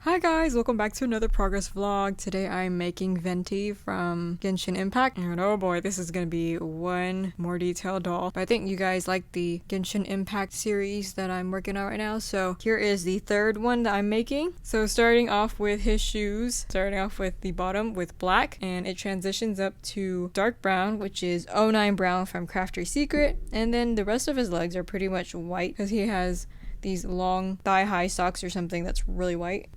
Hi guys, welcome back to another progress vlog. Today I'm making Venti from Genshin Impact, and oh boy, this is gonna be one more detailed doll. But I think you guys like the Genshin Impact series that I'm working on right now, so here is the third one that I'm making. So starting off with his shoes, starting off with the bottom with black, and it transitions up to dark brown, which is 09 brown from Crafter's Secret, and then the rest of his legs are pretty much white because he has these long thigh-high socks or something that's really white.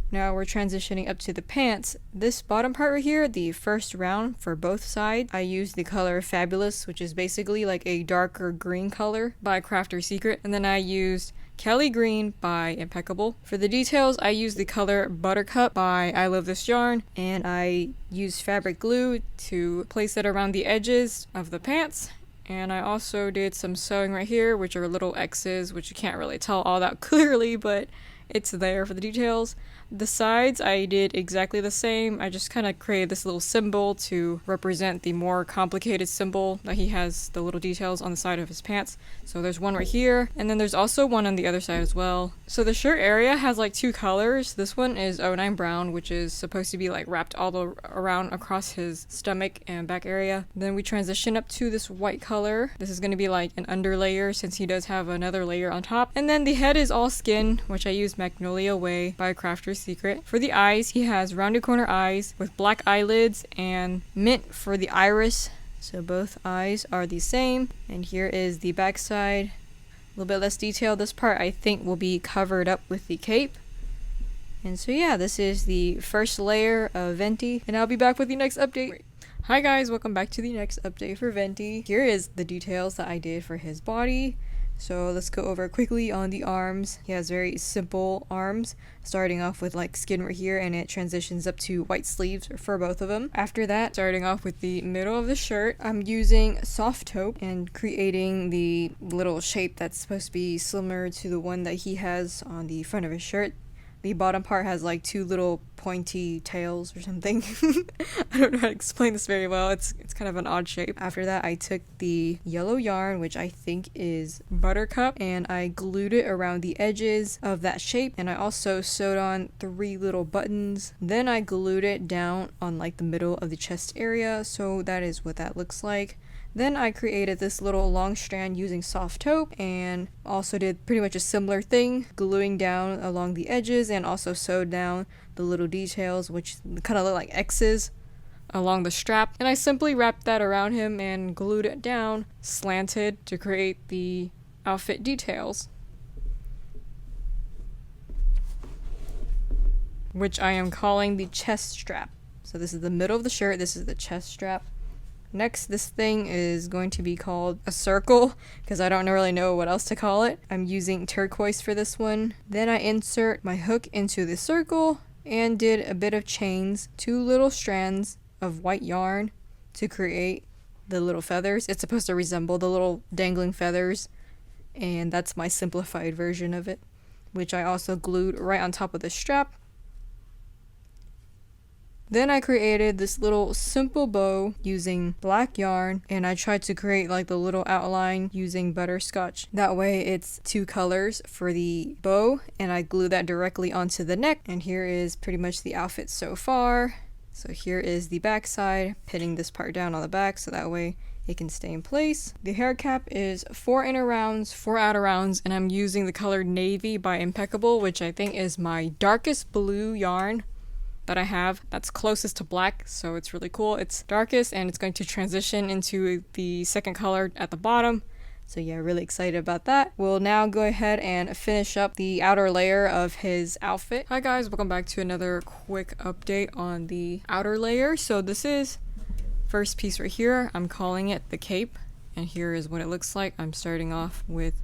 Now we're transitioning up to the pants. This bottom part right here, the first round for both sides, I used the color Fabulous, which is basically like a darker green color by Crafter's Secret. And then I used Kelly Green by Impeccable. For the details, I used the color Buttercup by I Love This Yarn. And I used fabric glue to place it around the edges of the pants. And I also did some sewing right here, which are little X's, which you can't really tell all that clearly, but it's there for the details. The sides, I did exactly the same. I just kind of created this little symbol to represent the more complicated symbol that he has, the little details on the side of his pants. So there's one right here, and then there's also one on the other side as well. So the shirt area has like two colors. This one is 09 brown, which is supposed to be like wrapped all around across his stomach and back area. Then we transition up to this white color. This is going to be like an underlayer since he does have another layer on top. And then the head is all skin, which I used Magnolia Way by Crafter's Secret. For the eyes, he has rounded corner eyes with black eyelids and mint for the iris. So both eyes are the same. And here is the back side. A little bit less detail. This part I think will be covered up with the cape. And so yeah, this is the first layer of Venti. And I'll be back with the next update. Hi guys, welcome back to the next update for Venti. Here is the details that I did for his body. So let's go over quickly on the arms. He has very simple arms, starting off with like skin right here, and it transitions up to white sleeves for both of them. After that, starting off with the middle of the shirt, I'm using soft taupe and creating the little shape that's supposed to be similar to the one that he has on the front of his shirt. The bottom part has like two little pointy tails or something. I don't know how to explain this very well. It's kind of an odd shape. After that, I took the yellow yarn, which I think is Buttercup, and I glued it around the edges of that shape. And I also sewed on 3 little buttons. Then I glued it down on like the middle of the chest area. So that is what that looks like. Then I created this little long strand using soft taupe and also did pretty much a similar thing, gluing down along the edges and also sewed down the little details, which kind of look like X's along the strap. And I simply wrapped that around him and glued it down, slanted, to create the outfit details, which I am calling the chest strap. So this is the middle of the shirt, this is the chest strap. Next, this thing is going to be called a circle because I don't really know what else to call it. I'm using turquoise for this one. Then I insert my hook into the circle and did a bit of chains, 2 little strands of white yarn to create the little feathers. It's supposed to resemble the little dangling feathers, and that's my simplified version of it, which I also glued right on top of the strap. Then I created this little simple bow using black yarn, and I tried to create like the little outline using butterscotch. That way it's 2 colors for the bow, and I glue that directly onto the neck. And here is pretty much the outfit so far. So here is the back side, pinning this part down on the back so that way it can stay in place. The hair cap is 4 inner rounds, 4 outer rounds, and I'm using the color Navy by Impeccable, which I think is my darkest blue yarn that I have that's closest to black, so it's really cool. It's darkest and it's going to transition into the second color at the bottom. So yeah, really excited about that. We'll now go ahead and finish up the outer layer of his outfit. Hi guys, welcome back to another quick update on the outer layer. So this is first piece right here. I'm calling it the cape, and here is what it looks like. I'm starting off with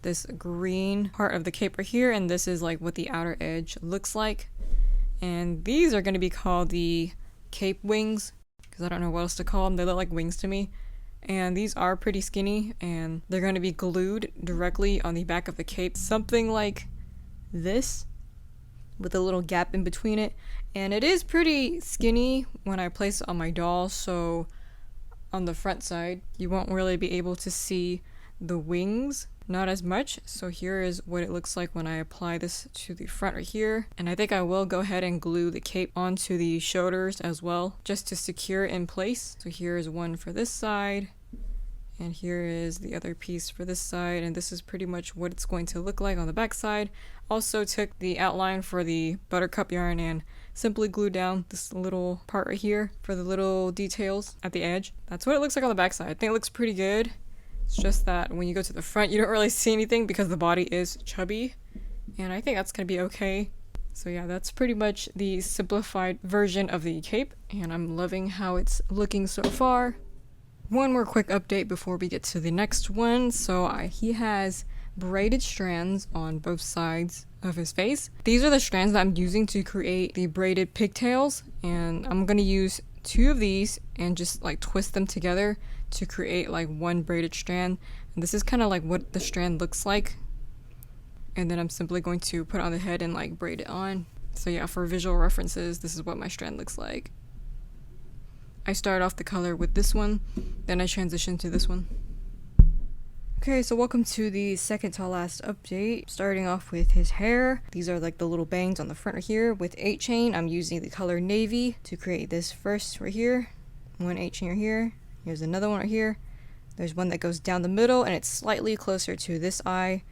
this green part of the cape right here, and this is like what the outer edge looks like. And these are going to be called the cape wings because I don't know what else to call them. They look like wings to me. And these are pretty skinny, and they're going to be glued directly on the back of the cape. Something like this with a little gap in between it. And it is pretty skinny when I place it on my doll, so on the front side you won't really be able to see the wings. not as much. So here is what it looks like when I apply this to the front right here. And I think I will go ahead and glue the cape onto the shoulders as well, just to secure it in place. So here is one for this side. And here is the other piece for this side, and this is pretty much what it's going to look like on the back side. Also took the outline for the buttercup yarn and simply glued down this little part right here for the little details at the edge. That's what it looks like on the back side. I think it looks pretty good. It's just that when you go to the front, you don't really see anything because the body is chubby, and I think that's gonna be okay. So yeah, that's pretty much the simplified version of the cape, and I'm loving how it's looking so far. One more quick update before we get to the next one. So he has braided strands on both sides of his face. These are the strands that I'm using to create the braided pigtails, and I'm gonna use 2 of these and just like twist them together to create like one braided strand. And this is kind of like what the strand looks like. And then I'm simply going to put it on the head and like braid it on. So yeah, for visual references, this is what my strand looks like. I start off the color with this one, then I transition to this one. Okay, so welcome to the second to last update. Starting off with his hair. These are like the little bangs on the front right here with 8 chain. I'm using the color navy to create this first right here. 1 8 chain right here. Here's another one right here. There's one that goes down the middle and it's slightly closer to this eye.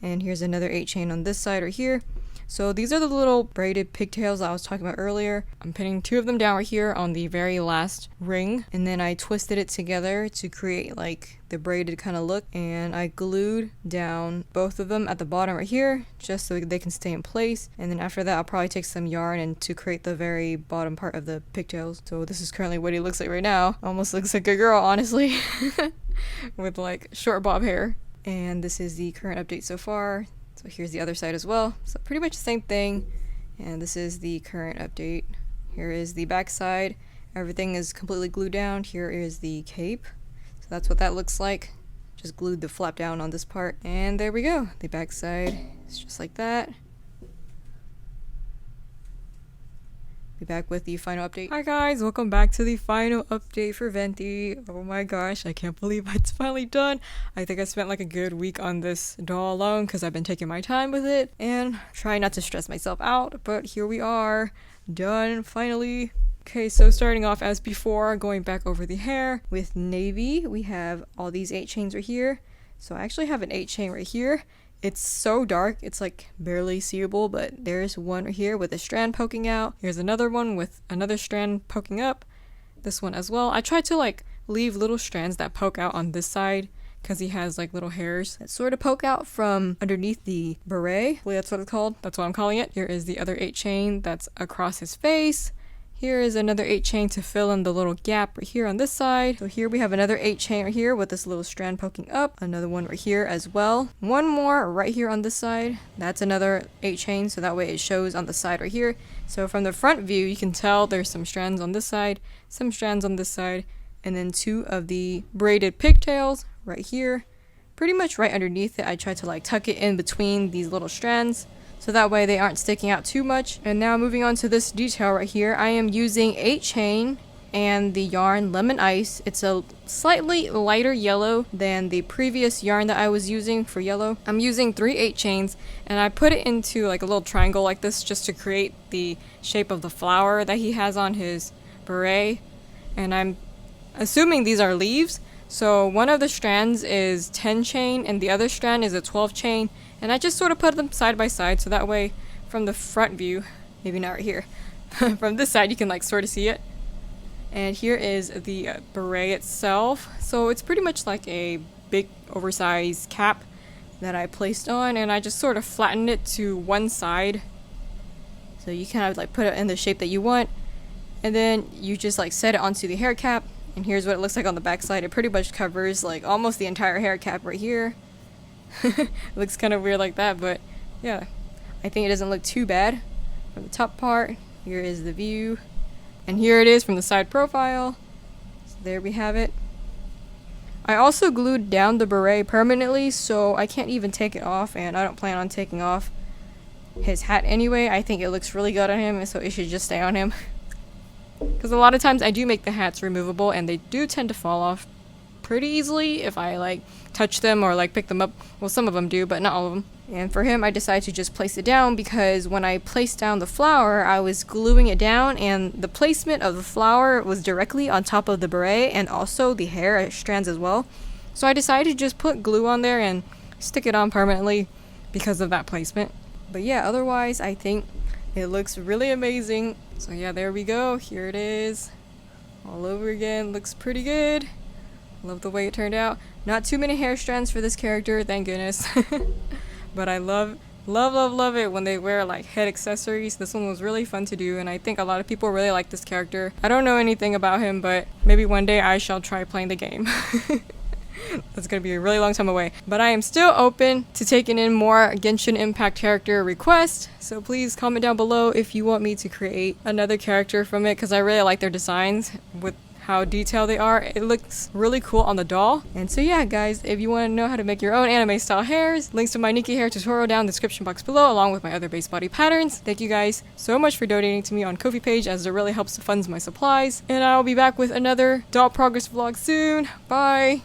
And here's another 8 chain on this side right here. So these are the little braided pigtails I was talking about earlier. I'm pinning 2 of them down right here on the very last ring, and then I twisted it together to create like the braided kind of look, and I glued down both of them at the bottom right here just so they can stay in place. And then after that I'll probably take some yarn and to create the very bottom part of the pigtails. So this is currently what he looks like right now. Almost looks like a girl, honestly. With like short bob hair. And this is the current update so far. So here's the other side as well. So pretty much the same thing. And this is the current update. Here is the back side. Everything is completely glued down. Here is the cape. So that's what that looks like. Just glued the flap down on this part. And there we go. The back side is just like that. Be back with the final update. Hi guys, welcome back to the final update for Venti. Oh my gosh, I can't believe it's finally done. I think I spent like a good week on this doll alone because I've been taking my time with it and trying not to stress myself out, but here we are, done finally. Okay, so starting off as before, going back over the hair with navy, we have all these 8 chains right here. So I actually have an 8 chain right here. It's so dark, it's like barely seeable, but there's one right here with a strand poking out. Here's another one with another strand poking up. This one as well. I tried to like leave little strands that poke out on this side because he has like little hairs that sort of poke out from underneath the beret. Well, that's what it's called. That's what I'm calling it. Here is the other 8 chain that's across his face. Here is another 8 chain to fill in the little gap right here on this side. So here we have another 8 chain right here with this little strand poking up. Another one right here as well. One more right here on this side. That's another 8 chain, so that way it shows on the side right here. So from the front view, you can tell there's some strands on this side, some strands on this side, and then 2 of the braided pigtails right here. Pretty much right underneath it, I tried to like tuck it in between these little strands, so that way they aren't sticking out too much. And now moving on to this detail right here, I am using 8 chain and the yarn Lemon Ice. It's a slightly lighter yellow than the previous yarn that I was using for yellow. I'm using 3 8 chains and I put it into like a little triangle like this just to create the shape of the flower that he has on his beret. And I'm assuming these are leaves. So one of the strands is 10 chain and the other strand is a 12 chain. And I just sort of put them side by side so that way from the front view, maybe not right here, from this side you can like sort of see it. And here is the beret itself. So it's pretty much like a big oversized cap that I placed on, and I just sort of flattened it to one side. So you kind of like put it in the shape that you want, and then you just like set it onto the hair cap. And here's what it looks like on the back side. It pretty much covers like almost the entire hair cap right here. It looks kind of weird like that, but yeah, I think it doesn't look too bad. From the top part, here is the view, and here it is from the side profile. So there we have it. I also glued down the beret permanently, so I can't even take it off, and I don't plan on taking off his hat anyway. I think it looks really good on him, so it should just stay on him. Because a lot of times I do make the hats removable, and they do tend to fall off pretty easily if I like touch them or like pick them up. Well, some of them do, but not all of them. And for him, I decided to just place it down because when I placed down the flower, I was gluing it down, and the placement of the flower was directly on top of the beret and also the hair strands as well. So I decided to just put glue on there and stick it on permanently because of that placement. But yeah, otherwise I think it looks really amazing. So yeah, there we go. Here it is. All over again. Looks pretty good. Love the way it turned out. Not too many hair strands for this character, thank goodness. But I love it when they wear like head accessories. This one was really fun to do, and I think a lot of people really like this character. I don't know anything about him, but maybe one day I shall try playing the game. That's gonna be a really long time away. But I am still open to taking in more Genshin Impact character requests, so please comment down below if you want me to create another character from it, because I really like their designs with how detailed they are. It looks really cool on the doll. And so yeah guys, if you want to know how to make your own anime style hairs, links to my Nikki hair tutorial down in the description box below, along with my other base body patterns. Thank you guys so much for donating to me on Ko-fi page, as it really helps to fund my supplies. And I'll be back with another doll progress vlog soon. Bye!